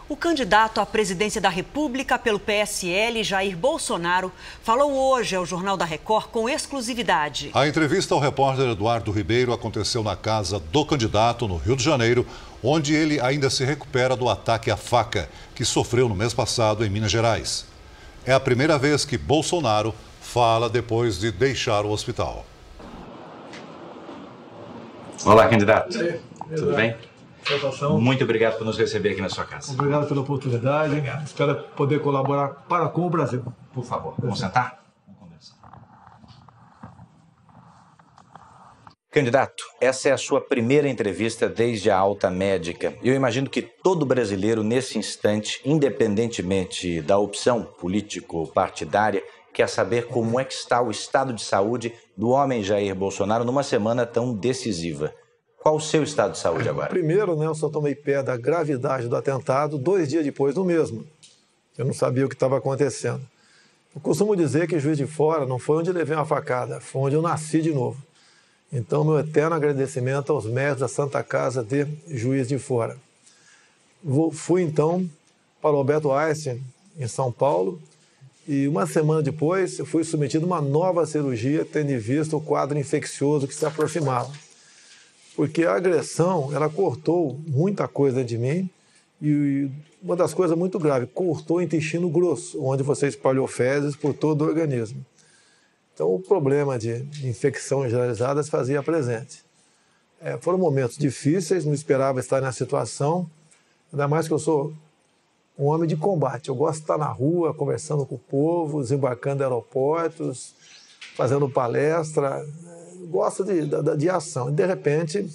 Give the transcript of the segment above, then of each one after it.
O candidato à presidência da República pelo PSL, Jair Bolsonaro, falou hoje ao Jornal da Record com exclusividade. A entrevista ao repórter Eduardo Ribeiro aconteceu na casa do candidato, no Rio de Janeiro, onde ele ainda se recupera do ataque à faca que sofreu no mês passado em Minas Gerais. É a primeira vez que Bolsonaro fala depois de deixar o hospital. Olá, candidato. Tudo bem? Muito obrigado por nos receber aqui na sua casa. Obrigado pela oportunidade. Obrigado. Espero poder colaborar para com o Brasil. Por favor, vamos sentar? Vamos conversar. Candidato, essa é a sua primeira entrevista desde a alta médica. Eu imagino que todo brasileiro, nesse instante, independentemente da opção político-partidária, quer saber como é que está o estado de saúde do homem Jair Bolsonaro numa semana tão decisiva. Qual o seu estado de saúde agora? Primeiro, eu só tomei pé da gravidade do atentado 2 dias depois do mesmo. Eu não sabia o que estava acontecendo. Eu costumo dizer que Juiz de Fora não foi onde levei uma facada, foi onde eu nasci de novo. Então, meu eterno agradecimento aos médicos da Santa Casa de Juiz de Fora. Fui, então, para o Alberto Einstein, em São Paulo, e uma semana depois eu fui submetido a uma nova cirurgia, tendo em vista o quadro infeccioso que se aproximava. Porque a agressão, ela cortou muita coisa de mim, e uma das coisas muito graves, cortou o intestino grosso, onde você espalhou fezes por todo o organismo. Então, o problema de infecção generalizada se fazia presente. Foram momentos difíceis, não esperava estar nessa situação, ainda mais que eu sou um homem de combate. Eu gosto de estar na rua, conversando com o povo, desembarcando em aeroportos, fazendo palestra. Gosto de ação. E, de repente,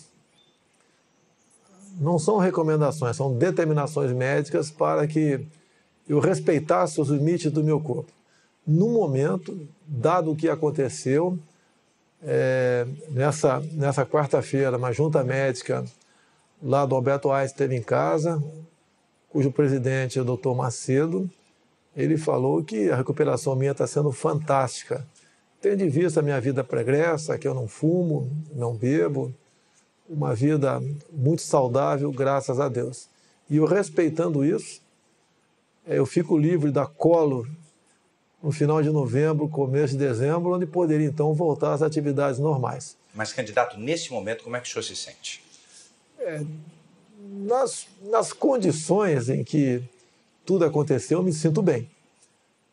não são recomendações, são determinações médicas para que eu respeitasse os limites do meu corpo. No momento, dado o que aconteceu, nessa quarta-feira, uma junta médica lá do Alberto Einstein esteve em casa, cujo presidente é o Dr. Macedo, ele falou que a recuperação minha está sendo fantástica. Tendo em vista a minha vida pregressa, que eu não fumo, não bebo, uma vida muito saudável, graças a Deus. E eu, respeitando isso, eu fico livre da colo no final de novembro, começo de dezembro, onde poderia, então, voltar às atividades normais. Mas, candidato, nesse momento, como é que o senhor se sente? Nas condições em que tudo aconteceu, eu me sinto bem.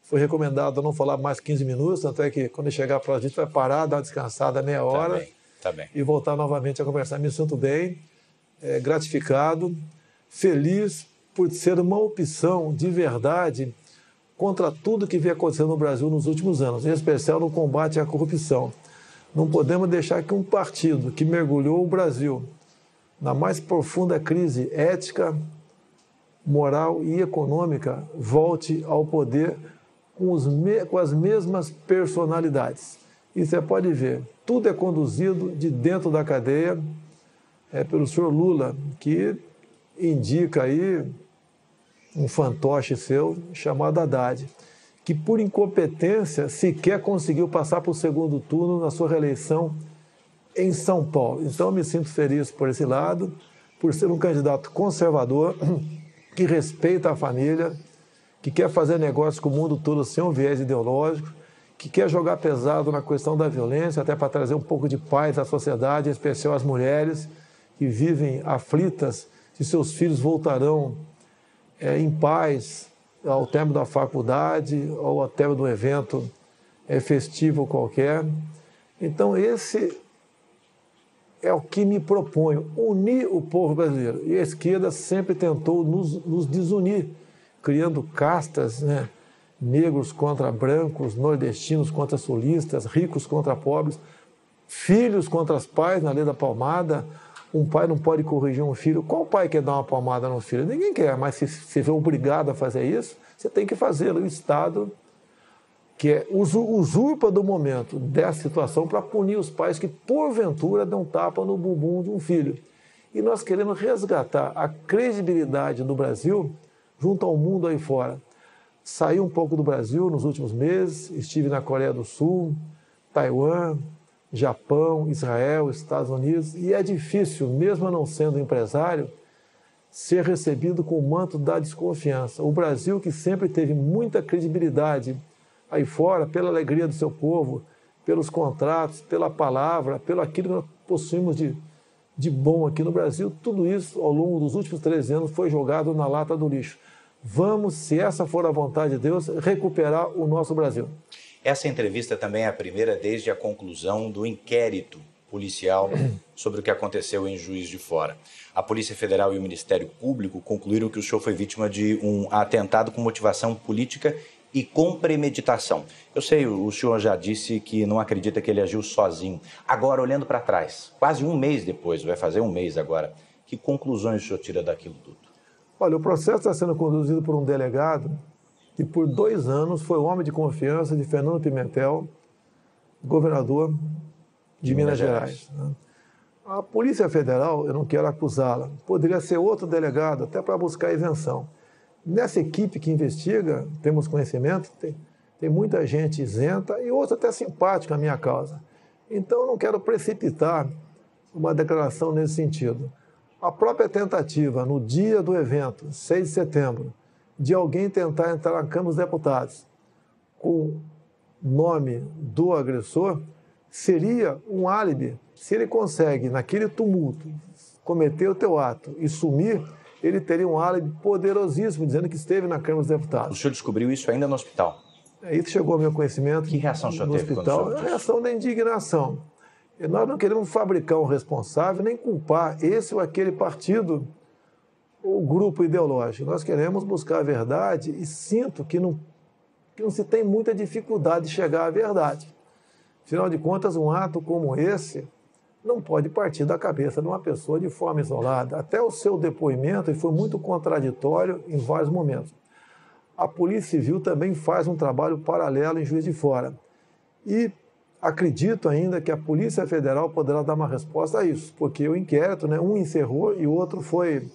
Foi recomendado não falar mais 15 minutos, tanto é que quando chegar para a gente vai parar, dar uma descansada meia hora tá bem. E voltar novamente a conversar. Me sinto bem, gratificado, feliz por ser uma opção de verdade contra tudo que vem acontecendo no Brasil nos últimos anos, em especial no combate à corrupção. Não podemos deixar que um partido que mergulhou o Brasil na mais profunda crise ética, moral e econômica volte ao poder com as mesmas personalidades. E você pode ver, tudo é conduzido de dentro da cadeia pelo senhor Lula, que indica aí um fantoche seu chamado Haddad, que por incompetência sequer conseguiu passar para o segundo turno na sua reeleição em São Paulo. Então eu me sinto feliz por esse lado, por ser um candidato conservador, que respeita a família, que quer fazer negócio com o mundo todo sem um viés ideológico, que quer jogar pesado na questão da violência, até para trazer um pouco de paz à sociedade, em especial às mulheres que vivem aflitas se seus filhos voltarão em paz ao término da faculdade ou ao término do evento festivo qualquer. Então, esse é o que me proponho, unir o povo brasileiro. E a esquerda sempre tentou nos desunir, criando castas, negros contra brancos, nordestinos contra sulistas, ricos contra pobres, filhos contra os pais, na lei da palmada. Um pai não pode corrigir um filho. Qual pai quer dar uma palmada no filho? Ninguém quer, mas se você vê obrigado a fazer isso, você tem que fazê-lo. O Estado, que usurpa do momento dessa situação para punir os pais que, porventura, dão tapa no bumbum de um filho. E nós queremos resgatar a credibilidade do Brasil junto ao mundo aí fora. Saí um pouco do Brasil nos últimos meses, estive na Coreia do Sul, Taiwan, Japão, Israel, Estados Unidos, e é difícil, mesmo não sendo empresário, ser recebido com o manto da desconfiança. O Brasil, que sempre teve muita credibilidade aí fora, pela alegria do seu povo, pelos contratos, pela palavra, pelo aquilo que nós possuímos de bom aqui no Brasil, tudo isso, ao longo dos últimos 13 anos, foi jogado na lata do lixo. Vamos, se essa for a vontade de Deus, recuperar o nosso Brasil. Essa entrevista também é a primeira desde a conclusão do inquérito policial sobre o que aconteceu em Juiz de Fora. A Polícia Federal e o Ministério Público concluíram que o senhor foi vítima de um atentado com motivação política e com premeditação. Eu sei, o senhor já disse que não acredita que ele agiu sozinho. Agora, olhando para trás, quase um mês depois, vai fazer um mês agora, que conclusões o senhor tira daquilo tudo? Olha, o processo está sendo conduzido por um delegado que por 2 anos foi o homem de confiança de Fernando Pimentel, governador de Minas Gerais. A Polícia Federal, eu não quero acusá-la, poderia ser outro delegado, até para buscar isenção. Nessa equipe que investiga, temos conhecimento, tem muita gente isenta e outra até simpática à minha causa. Então, eu não quero precipitar uma declaração nesse sentido. A própria tentativa, no dia do evento, 6 de setembro, de alguém tentar entrar na Câmara dos Deputados com o nome do agressor, seria um álibi. Se ele consegue, naquele tumulto, cometer o teu ato e sumir, ele teria um álibi poderosíssimo, dizendo que esteve na Câmara dos Deputados. O senhor descobriu isso ainda no hospital? Isso chegou ao meu conhecimento. Que reação o senhor no teve hospital? quando o senhor A reação da indignação. E nós não queremos fabricar um responsável, nem culpar esse ou aquele partido ou grupo ideológico. Nós queremos buscar a verdade e sinto que não se tem muita dificuldade de chegar à verdade. Afinal de contas, um ato como esse não pode partir da cabeça de uma pessoa de forma isolada. Até o seu depoimento foi muito contraditório em vários momentos. A Polícia Civil também faz um trabalho paralelo em Juiz de Fora. E acredito ainda que a Polícia Federal poderá dar uma resposta a isso, porque o inquérito, um encerrou e o outro foi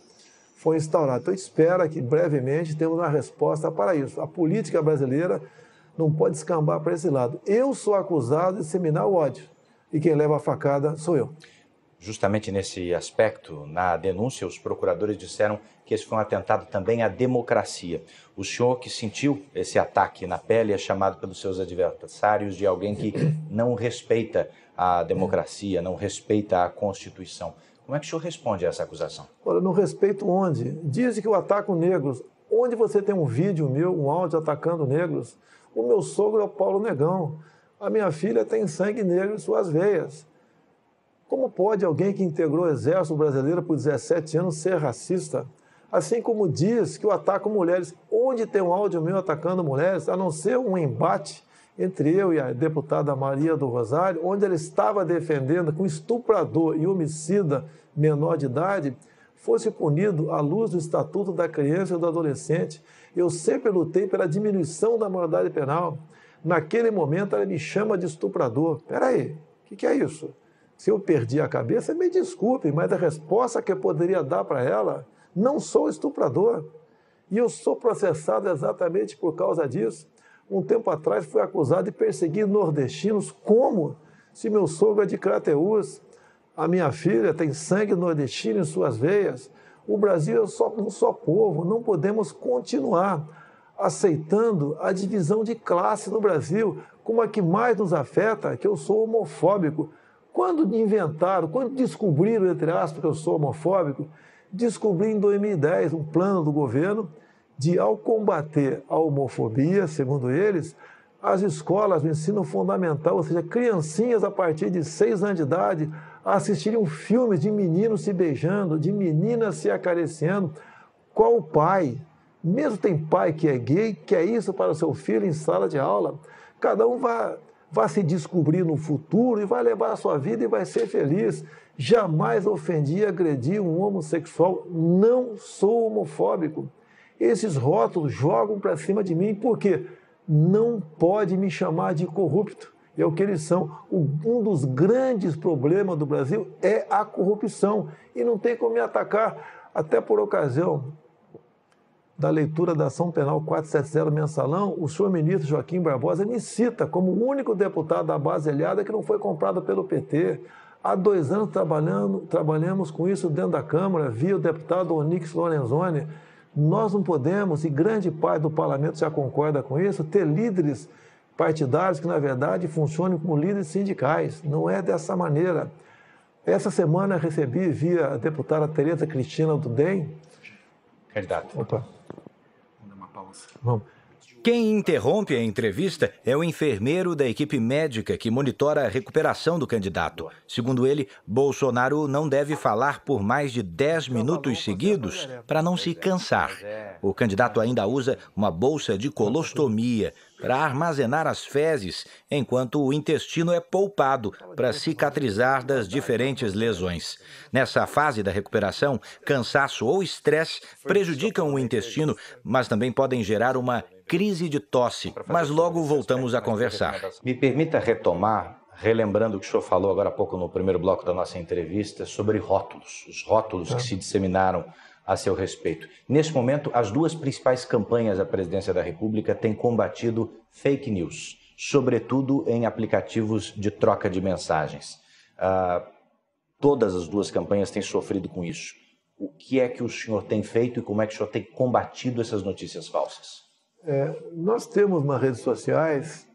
instaurado. Então, espero que brevemente temos uma resposta para isso. A política brasileira não pode escambar para esse lado. Eu sou acusado de disseminar o ódio. E quem leva a facada sou eu. Justamente nesse aspecto, na denúncia, os procuradores disseram que esse foi um atentado também à democracia. O senhor que sentiu esse ataque na pele é chamado pelos seus adversários de alguém que não respeita a democracia, não respeita a Constituição. Como é que o senhor responde a essa acusação? Olha, não respeito onde? Dizem que eu ataco negros. Onde você tem um vídeo meu, um áudio atacando negros? O meu sogro é o Paulo Negão. A minha filha tem sangue negro em suas veias. Como pode alguém que integrou o Exército Brasileiro por 17 anos ser racista? Assim como diz que eu ataco mulheres. Onde tem um áudio meu atacando mulheres, a não ser um embate entre eu e a deputada Maria do Rosário, onde ela estava defendendo que um estuprador e homicida menor de idade fosse punido à luz do Estatuto da Criança e do Adolescente. Eu sempre lutei pela diminuição da maioridade penal. Naquele momento, ela me chama de estuprador. Espera aí, o que é isso? Se eu perdi a cabeça, me desculpe, mas a resposta que eu poderia dar para ela, não sou estuprador. E eu sou processado exatamente por causa disso. Um tempo atrás, fui acusado de perseguir nordestinos. Como? Se meu sogro é de Crateús, a minha filha tem sangue nordestino em suas veias. O Brasil é um só povo, não podemos continuar aceitando a divisão de classe no Brasil, como a que mais nos afeta, que eu sou homofóbico. Quando descobriram, entre aspas, que eu sou homofóbico, descobri em 2010 um plano do governo de, ao combater a homofobia, segundo eles, as escolas do ensino fundamental, ou seja, criancinhas a partir de 6 anos de idade, assistiriam filmes de meninos se beijando, de meninas se acariciando. Qual pai? Mesmo tem pai que é gay, que é isso para o seu filho em sala de aula. Cada um vai se descobrir no futuro e vai levar a sua vida e vai ser feliz. Jamais ofendi e agredi um homossexual. Não sou homofóbico. Esses rótulos jogam para cima de mim porque não pode me chamar de corrupto. É o que eles são. Um dos grandes problemas do Brasil é a corrupção. E não tem como me atacar. Até por ocasião da leitura da ação penal 470 mensalão, o senhor ministro Joaquim Barbosa me cita como o único deputado da base aliada que não foi comprado pelo PT. Há 2 anos trabalhamos com isso dentro da Câmara, via o deputado Onyx Lorenzoni. Nós não podemos, e grande parte do parlamento já concorda com isso, ter líderes partidários que, na verdade, funcionem como líderes sindicais. Não é dessa maneira. Essa semana recebi, via a deputada Tereza Cristina do DEM. Candidato. Opa. Vamos dar uma pausa. Vamos. Quem interrompe a entrevista é o enfermeiro da equipe médica que monitora a recuperação do candidato. Segundo ele, Bolsonaro não deve falar por mais de 10 minutos seguidos para não se cansar. O candidato ainda usa uma bolsa de colostomia para armazenar as fezes, enquanto o intestino é poupado para cicatrizar das diferentes lesões. Nessa fase da recuperação, cansaço ou estresse prejudicam o intestino, mas também podem gerar uma crise de tosse, mas logo voltamos a conversar. Me permita retomar, relembrando o que o senhor falou agora há pouco no primeiro bloco da nossa entrevista, sobre rótulos, os rótulos que se disseminaram a seu respeito. Neste momento, as 2 principais campanhas da Presidência da República têm combatido fake news, sobretudo em aplicativos de troca de mensagens. Todas as 2 campanhas têm sofrido com isso. O que é que o senhor tem feito e como é que o senhor tem combatido essas notícias falsas? Nós temos nas redes sociais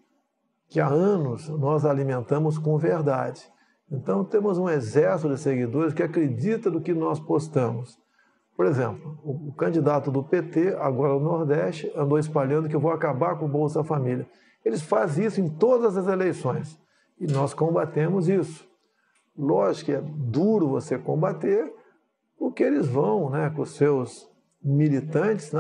que há anos nós alimentamos com verdade. Então temos um exército de seguidores que acredita no que nós postamos. Por exemplo, o candidato do PT, agora no Nordeste, andou espalhando que eu vou acabar com o Bolsa Família. Eles fazem isso em todas as eleições e nós combatemos isso. Lógico que é duro você combater, porque eles vão, né, com os seus militantes,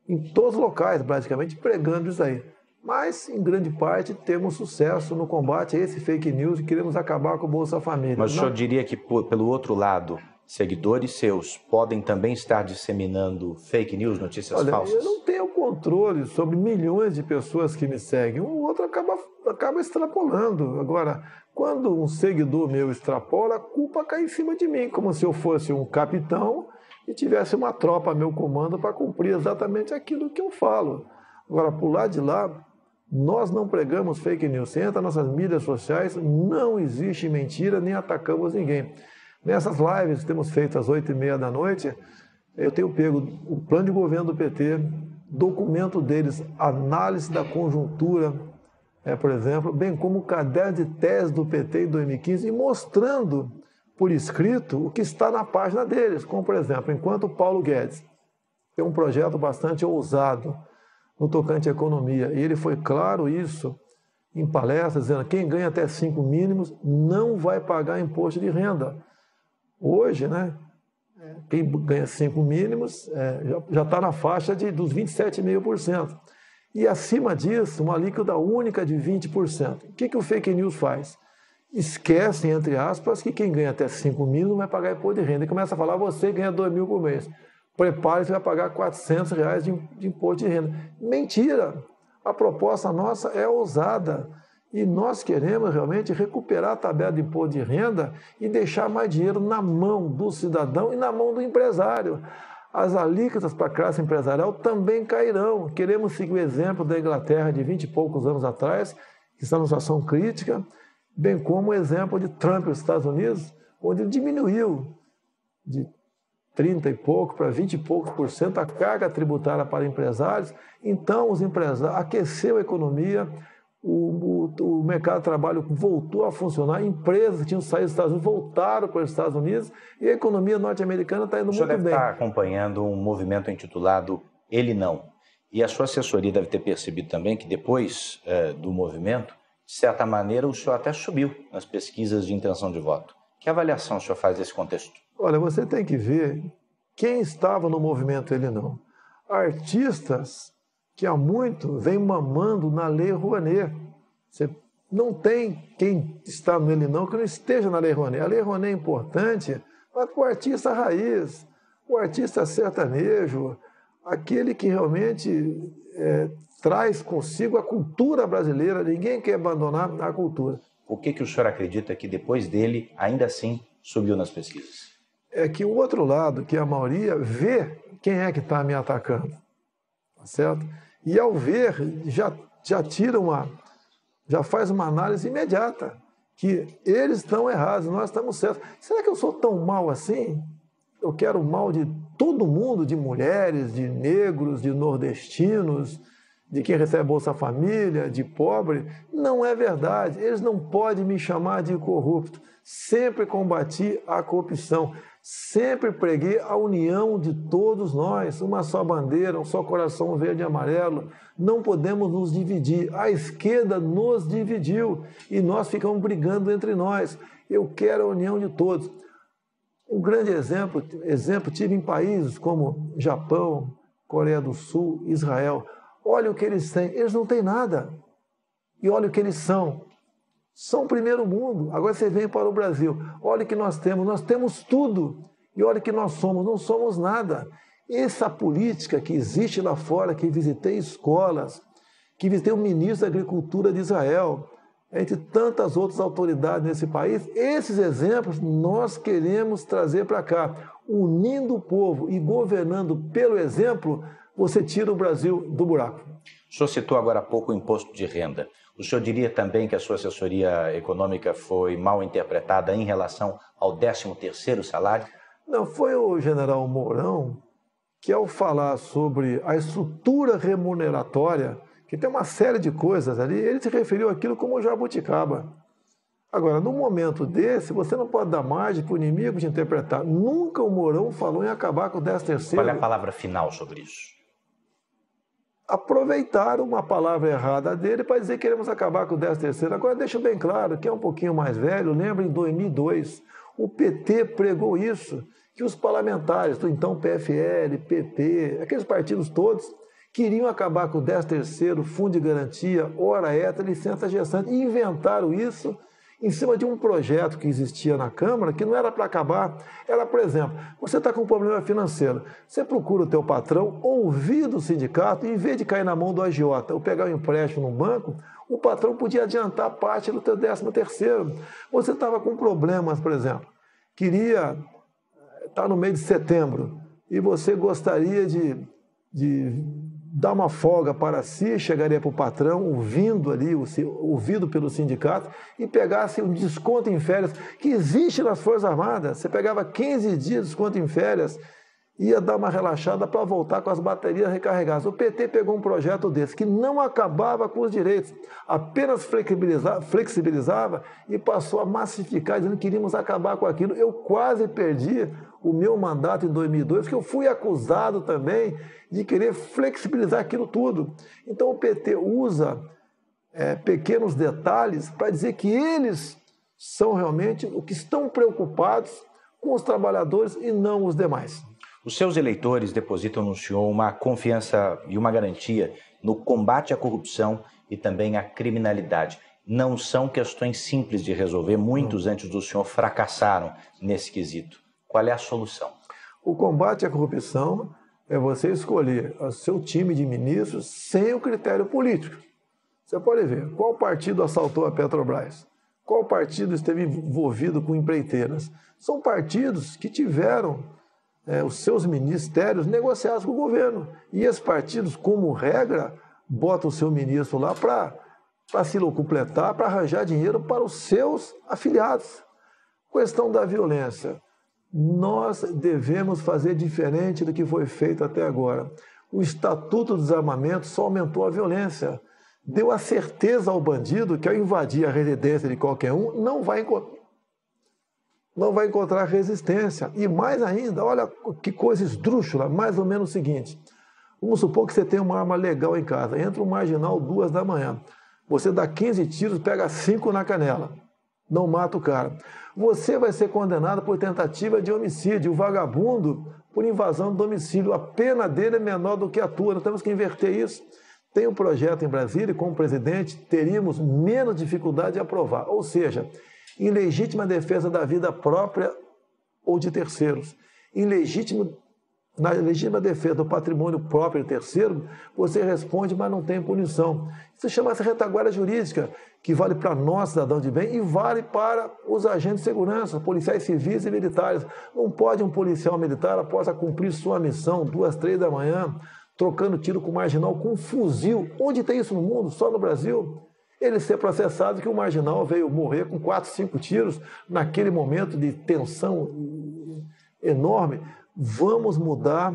em todos os locais, praticamente, pregando isso aí. Mas, em grande parte, temos sucesso no combate a esse fake news e queremos acabar com o Bolsa Família. Mas o senhor diria que, pelo outro lado, seguidores seus podem também estar disseminando fake news, notícias falsas? Eu não tenho controle sobre milhões de pessoas que me seguem. Um outro acaba extrapolando. Agora, quando um seguidor meu extrapola, a culpa cai em cima de mim, como se eu fosse um capitão e tivesse uma tropa a meu comando para cumprir exatamente aquilo que eu falo. Agora, por lado de lá, nós não pregamos fake news. Você entra nas nossas mídias sociais, não existe mentira, nem atacamos ninguém. Nessas lives que temos feito às 8h30 da noite, eu tenho pego o plano de governo do PT, documento deles, análise da conjuntura, por exemplo, bem como o caderno de tese do PT em 2015, e mostrando por escrito o que está na página deles, como, por exemplo, enquanto o Paulo Guedes tem um projeto bastante ousado no tocante à economia, e ele foi claro isso em palestras, dizendo que quem ganha até 5 mínimos não vai pagar imposto de renda. Hoje, né, quem ganha 5 mínimos já está na faixa dos 27,5%. E acima disso, uma alíquota única de 20%. O que o fake news faz? Esquecem, entre aspas, que quem ganha até 5 mil não vai pagar imposto de renda. E começa a falar, você ganha 2 mil por mês. Prepare-se, vai pagar R$400 de imposto de renda. Mentira! A proposta nossa é ousada. E nós queremos realmente recuperar a tabela de imposto de renda e deixar mais dinheiro na mão do cidadão e na mão do empresário. As alíquotas para a classe empresarial também cairão. Queremos seguir o exemplo da Inglaterra de 20 e poucos anos atrás, que está numa situação crítica, bem como o exemplo de Trump nos Estados Unidos, onde diminuiu de 30 e pouco para 20 e poucos por cento a carga tributária para empresários. Então, os empresários aqueceu a economia, o mercado de trabalho voltou a funcionar, empresas que tinham saído dos Estados Unidos voltaram para os Estados Unidos e a economia norte-americana está indo muito bem. O senhor deve estar acompanhando um movimento intitulado Ele Não. E a sua assessoria deve ter percebido também que depois do movimento, de certa maneira, o senhor até subiu nas pesquisas de intenção de voto. Que avaliação o senhor faz desse contexto? Olha, você tem que ver quem estava no movimento Ele Não. Artistas que há muito vem mamando na Lei Rouanet. Você não tem quem está no Ele Não que não esteja na Lei Rouanet. A Lei Rouanet é importante, mas para o artista raiz, o artista sertanejo, aquele que realmente traz consigo a cultura brasileira. Ninguém quer abandonar a cultura. O que o senhor acredita que depois dele, ainda assim, subiu nas pesquisas? É que o outro lado, que a maioria, vê quem é que está me atacando. Tá certo? E ao ver, já tira já faz uma análise imediata. que eles estão errados, nós estamos certos. Será que eu sou tão mal assim? Eu quero o mal de todo mundo, de mulheres, de negros, de nordestinos, de quem recebe Bolsa Família, de pobre? Não é verdade. Eles não podem me chamar de corrupto. Sempre combati a corrupção. Sempre preguei a união de todos nós, uma só bandeira, um só coração verde e amarelo. Não podemos nos dividir. A esquerda nos dividiu e nós ficamos brigando entre nós. Eu quero a união de todos. Um grande exemplo tive em países como Japão, Coreia do Sul, Israel. Olha o que eles têm. Eles não têm nada. E olha o que eles são. São primeiro mundo. Agora você vem para o Brasil. Olha o que nós temos tudo. E olha o que nós somos, não somos nada. Essa política que existe lá fora, que visitei escolas, que visitei o ministro da Agricultura de Israel, entre tantas outras autoridades nesse país, esses exemplos nós queremos trazer para cá. Unindo o povo e governando pelo exemplo, você tira o Brasil do buraco. O senhor citou agora há pouco o imposto de renda. O senhor diria também que a sua assessoria econômica foi mal interpretada em relação ao 13º salário? Não, foi o general Mourão que, ao falar sobre a estrutura remuneratória, que tem uma série de coisas ali, ele se referiu àquilo como jabuticaba. Agora, num momento desse, você não pode dar margem para o inimigo de interpretar. Nunca o Mourão falou em acabar com o 13º. Qual é a palavra final sobre isso? Aproveitaram uma palavra errada dele para dizer que queremos acabar com o 13º. Agora, deixo bem claro, que é um pouquinho mais velho, lembra em 2002, o PT pregou isso, que os parlamentares do então PFL, PP, aqueles partidos todos, queriam acabar com o 13º, fundo de garantia, hora extra, licença gestante, e inventaram isso em cima de um projeto que existia na Câmara, que não era para acabar. Era, por exemplo, você está com um problema financeiro, você procura o teu patrão, ouvir do sindicato, e em vez de cair na mão do agiota ou pegar um empréstimo no banco, o patrão podia adiantar parte do teu 13º. Você estava com problemas, por exemplo, queria estar no mês de setembro, e você gostaria de dar uma folga para si, chegaria para o patrão, ouvido pelo sindicato, e pegasse um desconto em férias, que existe nas Forças Armadas. Você pegava 15 dias de desconto em férias, ia dar uma relaxada para voltar com as baterias recarregadas. O PT pegou um projeto desse, que não acabava com os direitos, apenas flexibilizava e passou a massificar, dizendo que queríamos acabar com aquilo. Eu quase perdi o meu mandato em 2002, porque eu fui acusado também de querer flexibilizar aquilo tudo. Então o PT usa pequenos detalhes para dizer que eles são realmente o que estão preocupados com os trabalhadores e não os demais. Os seus eleitores depositam no senhor uma confiança e uma garantia no combate à corrupção e também à criminalidade. Não são questões simples de resolver. Muitos antes do senhor fracassaram nesse quesito. Qual é a solução? O combate à corrupção é você escolher o seu time de ministros sem o critério político. Você pode ver qual partido assaltou a Petrobras, qual partido esteve envolvido com empreiteiras. São partidos que tiveram os seus ministérios negociados com o governo. E esses partidos, como regra, botam o seu ministro lá para se locupletar, para arranjar dinheiro para os seus afiliados. Questão da violência. Nós devemos fazer diferente do que foi feito até agora. O Estatuto do Desarmamento só aumentou a violência. Deu a certeza ao bandido que, ao invadir a residência de qualquer um, não vai encontrar resistência. E mais ainda, olha que coisa esdrúxula, mais ou menos o seguinte. Vamos supor que você tem uma arma legal em casa, entra um marginal 2 da manhã. Você dá 15 tiros, pega 5 na canela. Não mata o cara. Você vai ser condenado por tentativa de homicídio. O vagabundo por invasão do domicílio. A pena dele é menor do que a tua. Nós temos que inverter isso. Tem um projeto em Brasília e, como presidente, teríamos menos dificuldade de aprovar. Ou seja, em legítima defesa da vida própria ou de terceiros. Na legítima defesa do patrimônio próprio de terceiro, você responde, mas não tem punição. Isso chama-se retaguarda jurídica, que vale para nós, cidadão de bem, e vale para os agentes de segurança, policiais civis e militares. Não pode um policial militar, após cumprir sua missão, 2, 3 da manhã, trocando tiro com marginal, com um fuzil. Onde tem isso no mundo? Só no Brasil. ele ser processado que o marginal veio morrer com 4, 5 tiros naquele momento de tensão enorme. Vamos mudar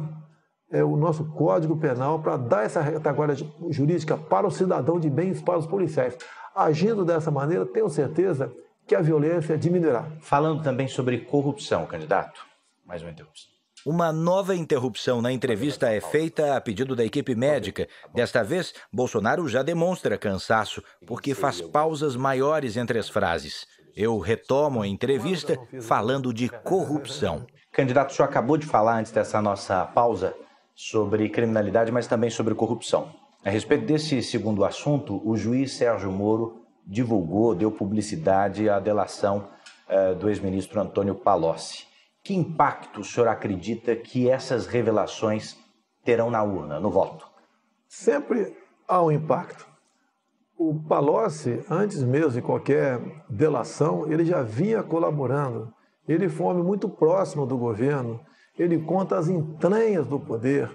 o nosso Código Penal para dar essa retaguarda jurídica para o cidadão de bem e para os policiais. Agindo dessa maneira, tenho certeza que a violência diminuirá. Falando também sobre corrupção, candidato. Mais uma interrupção. Uma nova interrupção na entrevista é feita a pedido da equipe médica. Desta vez, Bolsonaro já demonstra cansaço, porque faz pausas maiores entre as frases. Eu retomo a entrevista falando de corrupção. Candidato, o senhor acabou de falar antes dessa nossa pausa sobre criminalidade, mas também sobre corrupção. A respeito desse segundo assunto, o juiz Sérgio Moro divulgou, deu publicidade à delação do ex-ministro Antônio Palocci. Que impacto o senhor acredita que essas revelações terão na urna, no voto? Sempre há um impacto. O Palocci, antes mesmo de qualquer delação, ele já vinha colaborando. Ele foi um homem muito próximo do governo. Ele conta as entranhas do poder.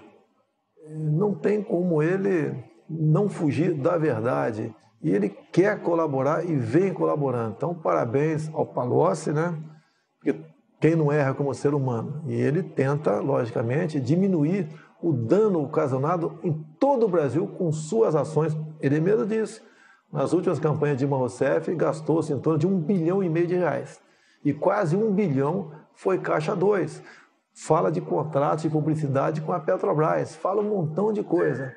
Não tem como ele não fugir da verdade. E ele quer colaborar e vem colaborando. Então, parabéns ao Palocci, né? Porque quem não erra como ser humano. E ele tenta, logicamente, diminuir o dano ocasionado em todo o Brasil com suas ações. Ele mesmo disse, nas últimas campanhas de Dilma Rousseff, gastou-se em torno de R$1,5 bilhão de reais. E quase R$1 bilhão foi Caixa 2. Fala de contratos de publicidade com a Petrobras, fala um montão de coisa.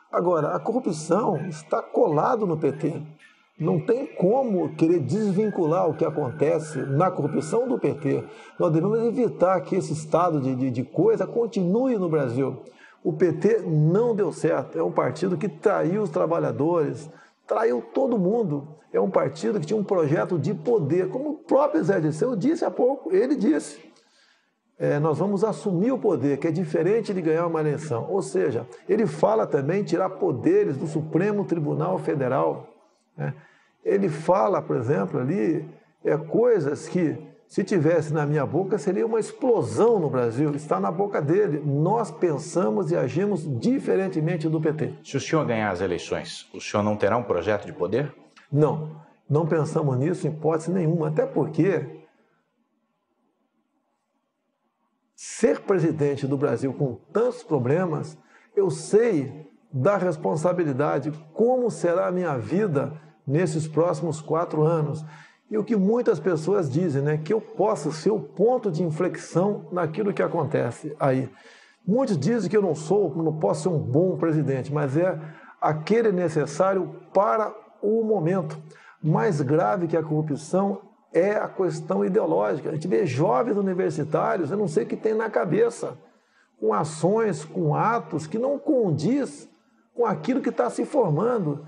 Agora, a corrupção está colado no PT. Não tem como querer desvincular o que acontece na corrupção do PT. Nós devemos evitar que esse estado de coisa continue no Brasil. O PT não deu certo. É um partido que traiu os trabalhadores, traiu todo mundo. É um partido que tinha um projeto de poder. Como o próprio Zé Dirceu disse há pouco, ele disse. Nós vamos assumir o poder, que é diferente de ganhar uma eleição. Ou seja, ele fala também em tirar poderes do Supremo Tribunal Federal. Ele fala, por exemplo, ali, coisas que, se tivesse na minha boca, seria uma explosão no Brasil. Está na boca dele. Nós pensamos e agimos diferentemente do PT. Se o senhor ganhar as eleições, o senhor não terá um projeto de poder? Não, não pensamos nisso em hipótese nenhuma. Até porque ser presidente do Brasil com tantos problemas, eu sei da responsabilidade, como será a minha vida nesses próximos 4 anos. E o que muitas pessoas dizem, né, que eu posso ser o ponto de inflexão naquilo que acontece aí. Muitos dizem que eu não posso ser um bom presidente, mas é aquele necessário para o momento. Mais grave que a corrupção é a questão ideológica. A gente vê jovens universitários, eu não sei o que tem na cabeça, com ações, com atos que não condiz com aquilo que está se formando.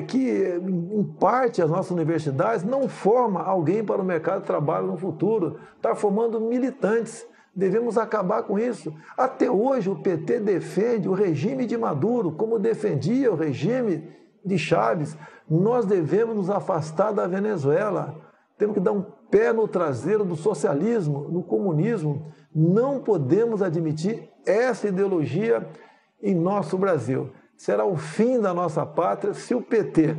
Que, em parte, as nossas universidades não formam alguém para o mercado de trabalho no futuro, está formando militantes. Devemos acabar com isso. Até hoje, o PT defende o regime de Maduro, como defendia o regime de Chávez. Nós devemos nos afastar da Venezuela. Temos que dar um pé no traseiro do socialismo, no comunismo. Não podemos admitir essa ideologia em nosso Brasil. Será o fim da nossa pátria se o PT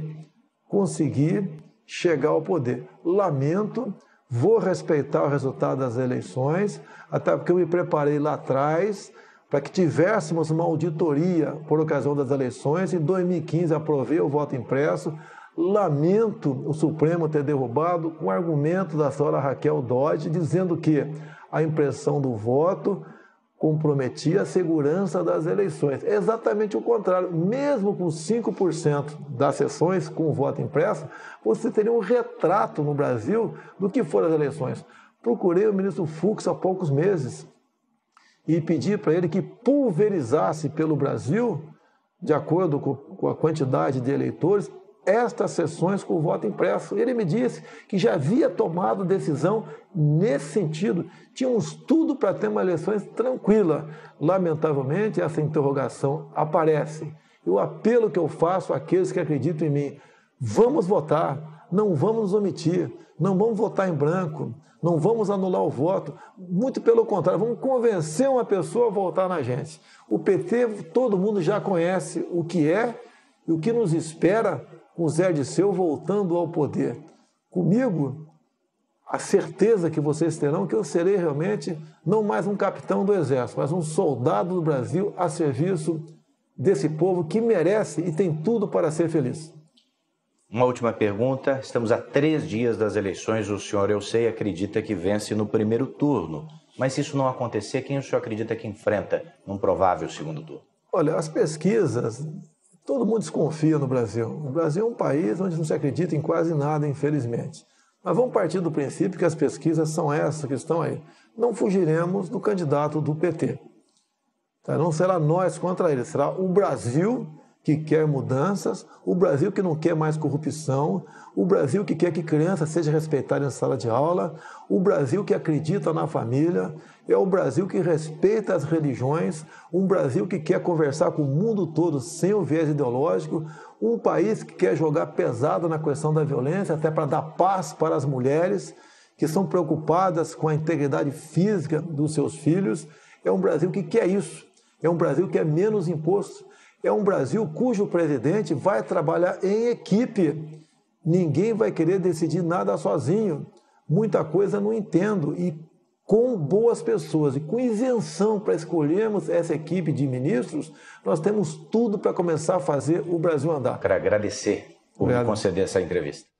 conseguir chegar ao poder. Lamento, vou respeitar o resultado das eleições, até porque eu me preparei lá atrás para que tivéssemos uma auditoria por ocasião das eleições. Em 2015 aprovei o voto impresso. Lamento o Supremo ter derrubado com o argumento da senhora Raquel Dodge, dizendo que a impressão do voto comprometia a segurança das eleições. É exatamente o contrário. Mesmo com 5% das sessões com o voto impresso, você teria um retrato no Brasil do que foram as eleições. Procurei o ministro Fux há poucos meses e pedi para ele que pulverizasse pelo Brasil, de acordo com a quantidade de eleitores, estas sessões com o voto impresso. Ele me disse que já havia tomado decisão nesse sentido. Tínhamos tudo para ter uma eleição tranquila. Lamentavelmente, essa interrogação aparece. E o apelo que eu faço àqueles que acreditam em mim: vamos votar, não vamos nos omitir, não vamos votar em branco, não vamos anular o voto. Muito pelo contrário, vamos convencer uma pessoa a votar na gente. O PT, todo mundo já conhece o que é e o que nos espera com Zé Dirceu voltando ao poder. Comigo, a certeza que vocês terão que eu serei realmente não mais um capitão do Exército, mas um soldado do Brasil a serviço desse povo que merece e tem tudo para ser feliz. Uma última pergunta. Estamos a 3 dias das eleições. O senhor, eu sei, acredita que vence no primeiro turno. Mas se isso não acontecer, quem o senhor acredita que enfrenta num provável segundo turno? Olha, as pesquisas, todo mundo desconfia no Brasil. O Brasil é um país onde não se acredita em quase nada, infelizmente. Mas vamos partir do princípio que as pesquisas são essas que estão aí. Não fugiremos do candidato do PT. Não será nós contra ele, será o Brasil que quer mudanças, o Brasil que não quer mais corrupção, o Brasil que quer que criança seja respeitada em sala de aula, o Brasil que acredita na família, é o Brasil que respeita as religiões, um Brasil que quer conversar com o mundo todo sem o viés ideológico, um país que quer jogar pesado na questão da violência, até para dar paz para as mulheres que são preocupadas com a integridade física dos seus filhos. É um Brasil que quer isso, é um Brasil que é menos imposto, é um Brasil cujo presidente vai trabalhar em equipe. Ninguém vai querer decidir nada sozinho. Muita coisa não entendo. E com boas pessoas e com isenção para escolhermos essa equipe de ministros, nós temos tudo para começar a fazer o Brasil andar. Quero agradecer por me conceder essa entrevista.